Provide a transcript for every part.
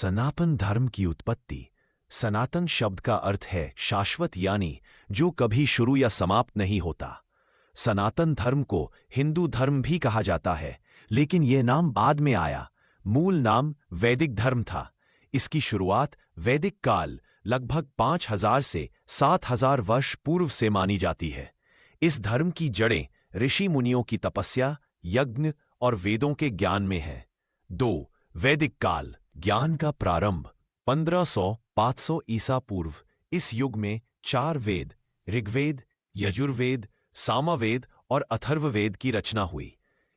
सनातन धर्म की उत्पत्ति। सनातन शब्द का अर्थ है शाश्वत, यानी जो कभी शुरू या समाप्त नहीं होता। सनातन धर्म को हिंदू धर्म भी कहा जाता है, लेकिन यह नाम बाद में आया। मूल नाम वैदिक धर्म था। इसकी शुरुआत वैदिक काल लगभग 5000 से 7000 वर्ष पूर्व से मानी जाती है। इस धर्म की जड़ें ऋषि मुनियों की तपस्या, यज्ञ और वेदों के ज्ञान में है। 2. वैदिक काल। ज्ञान का प्रारंभ 1500-500 ईसा पूर्व। इस युग में 4 वेद ऋग्वेद, यजुर्वेद, सामवेद और अथर्ववेद की रचना हुई।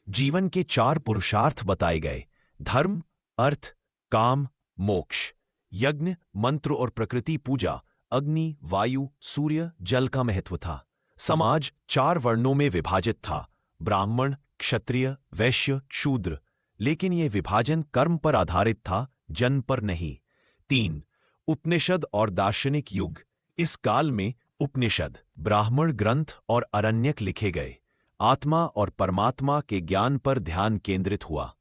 जीवन के 4 पुरुषार्थ बताए गए: धर्म, अर्थ, काम, मोक्ष। यज्ञ, मंत्र और प्रकृति पूजा, अग्नि, वायु, सूर्य, जल का महत्व था। समाज 4 वर्णों में विभाजित था: ब्राह्मण, क्षत्रिय, वैश्य, शूद्र। लेकिन यह विभाजन कर्म पर आधारित था, जन्म पर नहीं। 3. उपनिषद और दार्शनिक युग। इस काल में उपनिषद, ब्राह्मण ग्रंथ और अरण्यक लिखे गए। आत्मा और परमात्मा के ज्ञान पर ध्यान केंद्रित हुआ।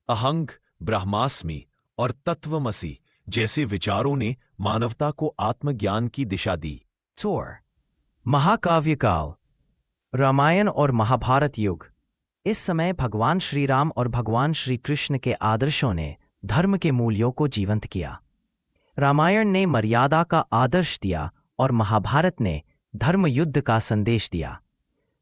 अहंग, ब्रह्मास्मि और तत्वमसि जैसे विचारों ने मानवता को आत्मज्ञान की दिशा दी। 4. महाकाव्य काल। रामायण और महाभारत युग। इस समय भगवान श्री राम और भगवान श्री कृष्ण के आदर्शों ने धर्म के मूल्यों को जीवंत किया। रामायण ने मर्यादा का आदर्श दिया और महाभारत ने धर्म युद्ध का संदेश दिया।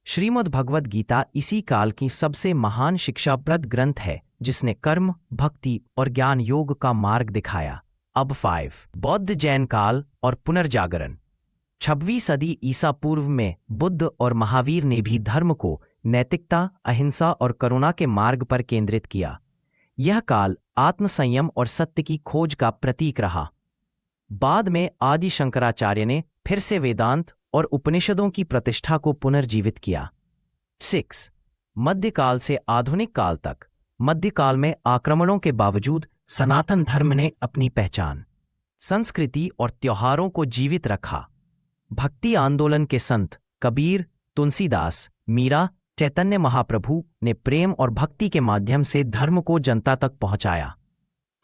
श्रीमद् भगवद गीता इसी काल की सबसे महान शिक्षाप्रद ग्रंथ है, जिसने कर्म, भक्ति और ज्ञान योग का मार्ग दिखाया। अब 5. बौद्ध जैन काल और पुनर्जागरण। 6वीं सदी ईसा पूर्व में बुद्ध और महावीर ने भी धर्म को नैतिकता, अहिंसा और करुणा के मार्ग पर केंद्रित किया। यह काल आत्मसंयम और सत्य की खोज का प्रतीक रहा। बाद में आदि शंकराचार्य ने फिर से वेदांत और उपनिषदों की प्रतिष्ठा को पुनर्जीवित किया। 6. मध्यकाल से आधुनिक काल तक। मध्यकाल में आक्रमणों के बावजूद सनातन धर्म ने अपनी पहचान, संस्कृति और त्योहारों को जीवित रखा। भक्ति आंदोलन के संत कबीर, तुलसीदास, मीरा, चैतन्य महाप्रभु ने प्रेम और भक्ति के माध्यम से धर्म को जनता तक पहुंचाया।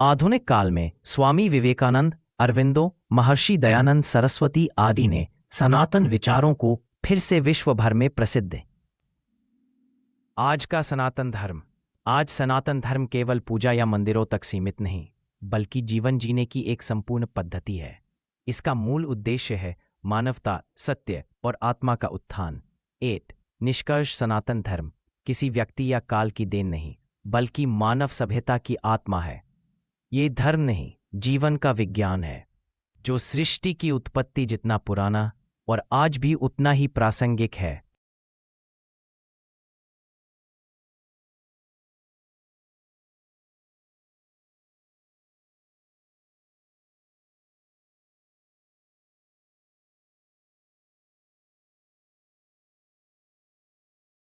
आधुनिक काल में स्वामी विवेकानंद, अरविंदो, महर्षि दयानंद सरस्वती आदि ने सनातन विचारों को फिर से विश्व भर में प्रसिद्ध। आज का सनातन धर्म। आज सनातन धर्म केवल पूजा या मंदिरों तक सीमित नहीं, बल्कि जीवन जीने की एक संपूर्ण पद्धति है। इसका मूल उद्देश्य है मानवता, सत्य और आत्मा का उत्थान। 8. निष्कर्ष। सनातन धर्म किसी व्यक्ति या काल की देन नहीं, बल्कि मानव सभ्यता की आत्मा है। ये धर्म नहीं, जीवन का विज्ञान है, जो सृष्टि की उत्पत्ति जितना पुराना और आज भी उतना ही प्रासंगिक है।